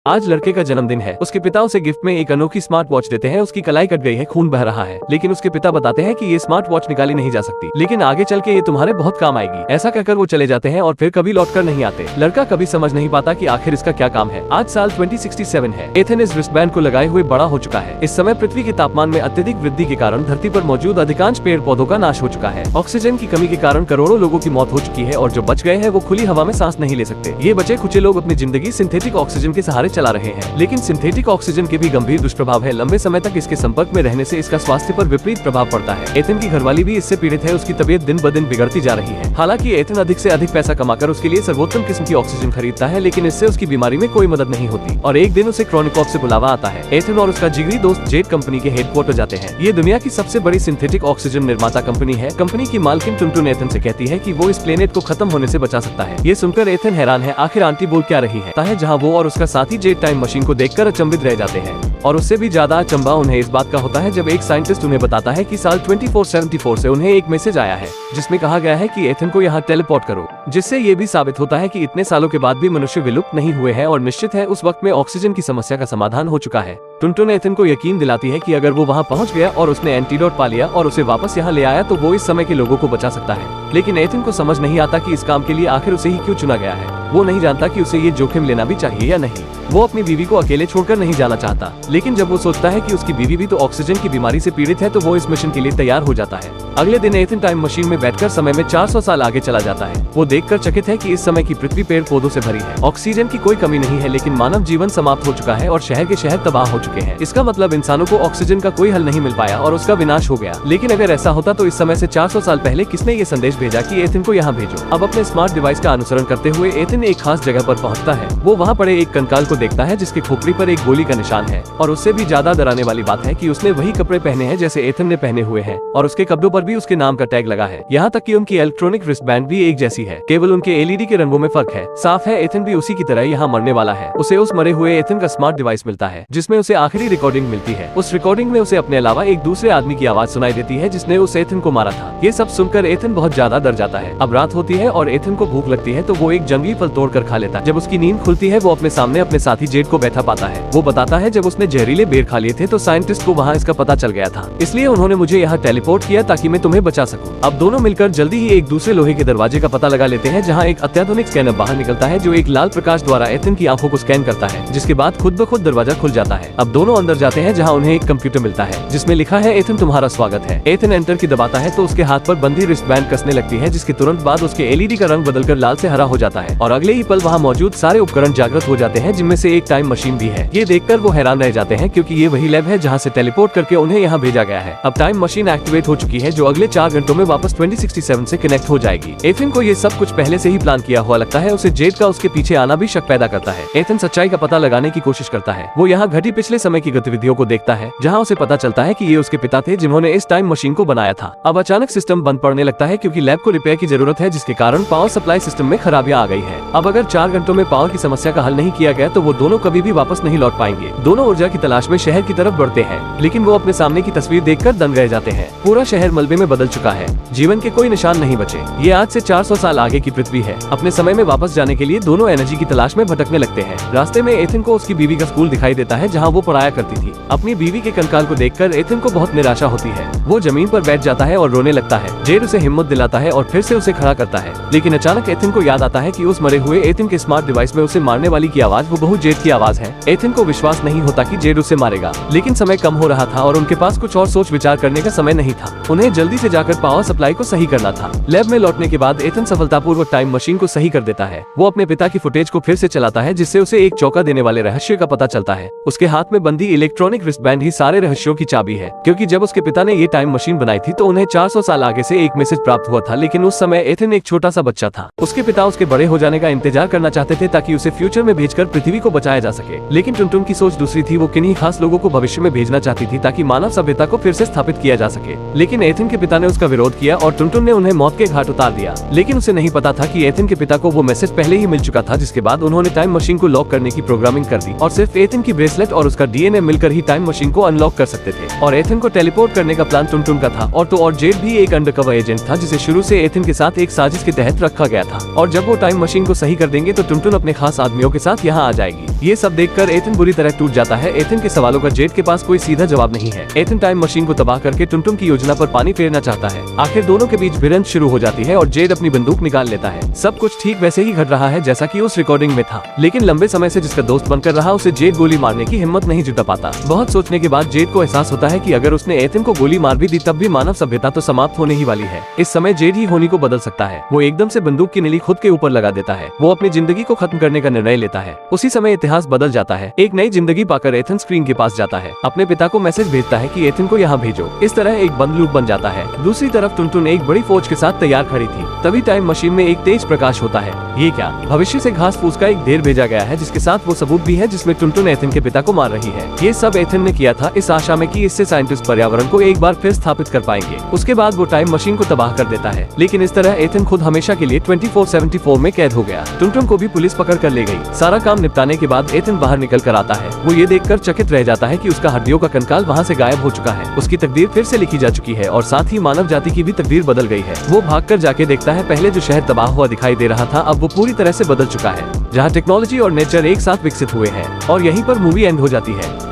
आज लड़के का जन्मदिन है। उसके पिता उसे गिफ्ट में एक अनोखी स्मार्ट वॉच देते हैं। उसकी कलाई कट गई है, खून बह रहा है, लेकिन उसके पिता बताते हैं कि ये स्मार्ट वॉच निकाली नहीं जा सकती, लेकिन आगे चल के ये तुम्हारे बहुत काम आएगी। ऐसा कहकर वो चले जाते हैं और फिर कभी लौट कर नहीं आते। लड़का कभी समझ नहीं पाता कि आखिर इसका क्या काम है। आज साल 2067 है। एथन इस रिस्टबैंड को लगाए हुए बड़ा हो चुका है। इस समय पृथ्वी के तापमान में अत्यधिक वृद्धि के कारण धरती पर मौजूद अधिकांश पेड़ पौधों का नाश हो चुका है। ऑक्सीजन की कमी के कारण करोड़ों लोगों की मौत हो चुकी है और जो बच गए हैं वो खुली हवा में सांस नहीं ले सकते। ये बचे खुचे लोग अपनी जिंदगी सिंथेटिक ऑक्सीजन के सहारे चला रहे हैं, लेकिन सिंथेटिक ऑक्सीजन के भी गंभीर दुष्प्रभाव है। लंबे समय तक इसके संपर्क में रहने से इसका स्वास्थ्य पर विपरीत प्रभाव पड़ता है। एथन की घरवाली भी इससे पीड़ित है। उसकी तबीयत दिन ब दिन बिगड़ती जा रही है। हालांकि एथन अधिक से अधिक पैसा कमाकर उसके लिए सर्वोत्तम किस्म की ऑक्सीजन खरीदता है, लेकिन इससे उसकी बीमारी में कोई मदद नहीं होती और एक दिन उसे क्रोनिकॉप से बुलावा आता है। एथन और उसका जिगरी दोस्त जेट कंपनी के हेडक्वार्टर जाते हैं। ये दुनिया की सबसे बड़ी सिंथेटिक ऑक्सीजन निर्माता कंपनी है। कंपनी की मालकिन टुनटुन एथन से कहती है कि वो इस प्लेनेट को खत्म होने से बचा सकता है। ये सुनकर एथन हैरान है, आखिर आंटी बोल क्या रही है, जहाँ वो और उसका साथी जेट टाइम मशीन को देखकर अचंभित रह जाते हैं। और उससे भी ज्यादा अचंभा उन्हें इस बात का होता है जब एक साइंटिस्ट उन्हें बताता है कि साल 2474 से उन्हें एक मैसेज आया है जिसमें कहा गया है कि एथन को यहाँ टेलीपोर्ट करो, जिससे ये भी साबित होता है कि इतने सालों के बाद भी मनुष्य विलुप्त नहीं हुए हैं और निश्चित है उस वक्त में ऑक्सीजन की समस्या का समाधान हो चुका है। टुनटुन एथन को यकीन दिलाती है कि अगर वो वहाँ पहुँच गया और उसने एंटीडोट पा लिया और उसे वापस यहाँ ले आया तो वो इस समय के लोगों को बचा सकता है। लेकिन एथन को समझ नहीं आता कि इस काम के लिए आखिर उसे ही क्यों चुना गया है। वो नहीं जानता कि उसे ये जोखिम लेना भी चाहिए या नहीं। वो अपनी बीवी को अकेले छोड़कर नहीं जाना चाहता, लेकिन जब वो सोचता है कि उसकी बीवी भी तो ऑक्सीजन की बीमारी से पीड़ित है तो वो इस मिशन के लिए तैयार हो जाता है। अगले दिन एथन टाइम मशीन में बैठकर समय में 400 साल आगे चला जाता है। वो देखकर चकित है कि इस समय की पृथ्वी पेड़ पौधों से भरी है, ऑक्सीजन की कोई कमी नहीं है, लेकिन मानव जीवन समाप्त हो चुका है और शहर के शहर तबाह हो चुके हैं। इसका मतलब इंसानों को ऑक्सीजन का कोई हल नहीं मिल पाया और उसका विनाश हो गया। लेकिन अगर ऐसा होता तो इस समय से 400 साल पहले किसने ये संदेश भेजा कि एथन को यहाँ भेजो। अब अपने स्मार्ट डिवाइस का अनुसरण करते हुए एथन एक खास जगह पर पहुँचता है। वो वहाँ पड़े एक कंकाल को देखता है जिसके खोपड़ी पर एक गोली का निशान है और उससे भी ज्यादा डराने वाली बात है कि उसने वही कपड़े पहने हैं जैसे एथन ने पहने हुए हैं और उसके कपड़ों पर भी उसके नाम का टैग लगा है। यहाँ तक कि उनकी इलेक्ट्रॉनिक रिस्टबैंड भी एक जैसी है, केवल उनके एलईडी के रंगों में फर्क है। साफ है एथन भी उसी की तरह यहाँ मरने वाला है। उसे उस मरे हुए एथन का स्मार्ट डिवाइस मिलता है जिसमें उसे आखिरी रिकॉर्डिंग मिलती है। उस रिकॉर्डिंग में उसे अपने अलावा एक दूसरे आदमी की आवाज सुनाई देती है जिसने उस एथन को मारा था। ये सब सुनकर एथन बहुत ज्यादा डर जाता है। अब रात होती है और एथन को भूख लगती है तो वो एक जंगली फल तोड़ कर खा लेता है। जब उसकी नींद खुलती है वो अपने सामने अपने साथी जेट को बैठा पाता है। वो बताता है जब उसने जहरीले बेर खा लिए थे तो साइंटिस्ट को वहाँ इसका पता चल गया था, इसलिए उन्होंने मुझे यहाँ टेलीपोर्ट किया ताकि मैं तुम्हें बचा सकूं। अब दोनों मिलकर जल्दी ही एक दूसरे लोहे के दरवाजे का पता लगा लेते हैं जहाँ एक अत्याधुनिक स्कैनर बाहर निकलता है जो एक लाल प्रकाश द्वारा एथन की आंखों को स्कैन करता है, जिसके बाद खुद ब खुद दरवाजा खुल जाता है। अब दोनों अंदर जाते हैं जहाँ उन्हें एक कंप्यूटर मिलता है जिसमें लिखा है एथन तुम्हारा स्वागत है। एथन एंटर की दबाता है तो उसके हाथ पर बंधी रिस्टबैंड कसने लगती है, जिसके तुरंत बाद उसके एलईडी का रंग बदलकर लाल से हरा हो जाता है और अगले ही पल वहाँ मौजूद सारे उपकरण जागृत हो जाते हैं, जिनमें से एक टाइम मशीन भी है। ये देखकर वो हैरान रह जाते हैं क्योंकि ये वही लैब है जहाँ से टेलीपोर्ट करके उन्हें यहाँ भेजा गया है। अब टाइम मशीन एक्टिवेट हो चुकी है जो अगले 4 घंटों में वापस 2067 से कनेक्ट हो जाएगी। एथन को ये सब कुछ पहले से ही प्लान किया हुआ लगता है। उसे जेट का उसके पीछे आना भी शक पैदा करता है। एथन सच्चाई का पता लगाने की कोशिश करता है। वो यहाँ घटी पिछले समय की गतिविधियों को देखता है जहाँ उसे पता चलता है कि ये उसके पिता थे जिन्होंने इस टाइम मशीन को बनाया था। अब अचानक सिस्टम बंद पड़ने लगता है क्योंकि लैब को रिपेयर की जरूरत है, जिसके कारण पावर सप्लाई सिस्टम में खराबियां आ गई है। अब अगर 4 घंटों में पावर की समस्या का हल नहीं किया गया तो वो दोनों कभी भी वापस नहीं लौट पाएंगे। दोनों ऊर्जा की तलाश में शहर की तरफ बढ़ते हैं, लेकिन वो अपने सामने की तस्वीर देखकर दंग रह जाते हैं। पूरा शहर मलबे में बदल चुका है, जीवन के कोई निशान नहीं बचे। ये आज से 400 साल आगे की पृथ्वी है। अपने समय में वापस जाने के लिए दोनों एनर्जी की तलाश में भटकने लगते हैं। रास्ते में एथन को उसकी बीवी का स्कूल दिखाई देता है जहाँ वो पढ़ाया करती थी। अपनी बीवी के कंकाल को देखकर एथन को बहुत निराशा होती है। वो जमीन पर बैठ जाता है और रोने लगता है। जेड उसे हिम्मत दिलाता है और फिर से उसे खड़ा करता है, लेकिन अचानक एथन को याद आता है कि उस मरे हुए एथन के स्मार्ट डिवाइस में उसे मारने वाली की आवाज वो बहु जेड की आवाज है। एथन को विश्वास नहीं होता कि जेड उसे मारेगा, लेकिन समय कम हो रहा था और उनके पास कुछ और सोच विचार करने का समय नहीं था। उन्हें जल्दी से जाकर पावर सप्लाई को सही करना था। लैब में लौटने के बाद एथन सफलतापूर्वक टाइम मशीन को सही कर देता है। वो अपने पिता की फुटेज को फिर से चलाता है, जिससे उसे एक चौंका देने वाले रहस्य का पता चलता है। उसके हाथ में बंधी इलेक्ट्रॉनिक रिस्टबैंड ही सारे रहस्यों की चाबी है, क्योंकि जब उसके पिता ने ये टाइम मशीन बनाई थी तो उन्हें 400 साल आगे से एक मैसेज प्राप्त हुआ था, लेकिन उस समय एथन एक छोटा सा बच्चा था। उसके पिता उसके बड़े हो जाने का इंतजार करना चाहते थे ताकि उसे फ्यूचर में भेजकर पृथ्वी को बचाया जा सके, लेकिन टुनटुन की सोच दूसरी थी। वो किन्हीं खास लोगों को भविष्य में भेजना चाहती थी ताकि मानव सभ्यता को फिर से स्थापित किया जा सके। लेकिन एथिन के पिता ने उसका विरोध किया और टुनटुन ने उन्हें मौत के घाट उतार दिया। लेकिन उसे नहीं पता था कि एथिन के पिता को वो मैसेज पहले ही मिल चुका था, जिसके बाद उन्होंने टाइम मशीन को लॉक करने की प्रोग्रामिंग कर दी और सिर्फ एथिन की ब्रेसलेट और उसका डीएनए मिलकर ही टाइम मशीन को अनलॉक कर सकते थे। और एथिन को टेलीपोर्ट करने का प्लान टुनटुन का था और जेड भी एक अंडरकवर एजेंट था जिसे शुरू से एथिन के साथ एक साजिश के तहत रखा गया था। और जब वो टाइम मशीन को सही कर देंगे तो टुनटुन अपने खास आदमियों के साथ यहाँ आ जाएगी। ये सब देखकर एथिन बुरी तरह टूट जाता है। एथिन के सवालों का जेड के पास कोई सीधा जवाब नहीं है। एथिन टाइम मशीन को तबाह करके टुनटुन की योजना पर पानी फेरना चाहता है। आखिर दोनों के बीच भिड़ंत शुरू हो जाती है और जेड अपनी बंदूक निकाल लेता है। सब कुछ ठीक वैसे ही घट रहा है जैसा कि उस रिकॉर्डिंग में था, लेकिन लंबे समय से जिसका दोस्त बनकर रहा उसे जेड गोली मारने की हिम्मत नहीं जुटा पाता। बहुत सोचने के बाद जेड को एहसास होता है कि अगर उसने एथिन को गोली मार भी दी तब भी मानव सभ्यता तो समाप्त होने ही वाली है। इस समय जेड ही होनी को बदल सकता है। वो एकदम से बंदूक की नली खुद के ऊपर लगा देता है। वो अपनी जिंदगी को खत्म करने का निर्णय लेता है। उसी समय इतिहास बदल जाता है। एक नई जिंदगी पाकर एथिन स्क्रीन के पास जाता है, अपने पिता को मैसेज भेजता है कि एथिन को यहाँ भेजो। इस तरह एक बंद लूप बन जाता है। दूसरी तरफ टुनटुन एक बड़ी फौज के साथ तैयार खड़ी थी। तभी टाइम मशीन में एक तेज प्रकाश होता है। ये क्या? भविष्य से घास फूस का एक ढेर भेजा गया है, जिसके साथ वो सबूत भी है जिसमें टुनटुन एथिन के पिता को मार रही है। ये सब एथिन ने किया था इस आशा में कि इससे साइंटिस्ट पर्यावरण को एक बार फिर स्थापित कर पाएंगे। उसके बाद वो टाइम मशीन को तबाह कर देता है। लेकिन इस तरह एथिन खुद हमेशा के लिए 24/74 में कैद हो गया। टुनटुन को भी पुलिस पकड़ कर ले गई। सारा काम निपटाने के बाद एथिन बाहर निकल कर आता है। वो ये देखकर चकित रह जाता है कि उसका हड्डियों का कंकाल वहाँ से गायब हो चुका है। उसकी तकदीर फिर से लिखी जा चुकी है और साथ ही मानव जाति की भी तकदीर बदल गई है। वो भागकर जाके देखता है पहले जो शहर तबाह हुआ दिखाई दे रहा था अब वो पूरी तरह से बदल चुका है, जहाँ टेक्नोलॉजी और नेचर एक साथ विकसित हुए हैं। और यहीं पर मूवी एंड हो जाती है।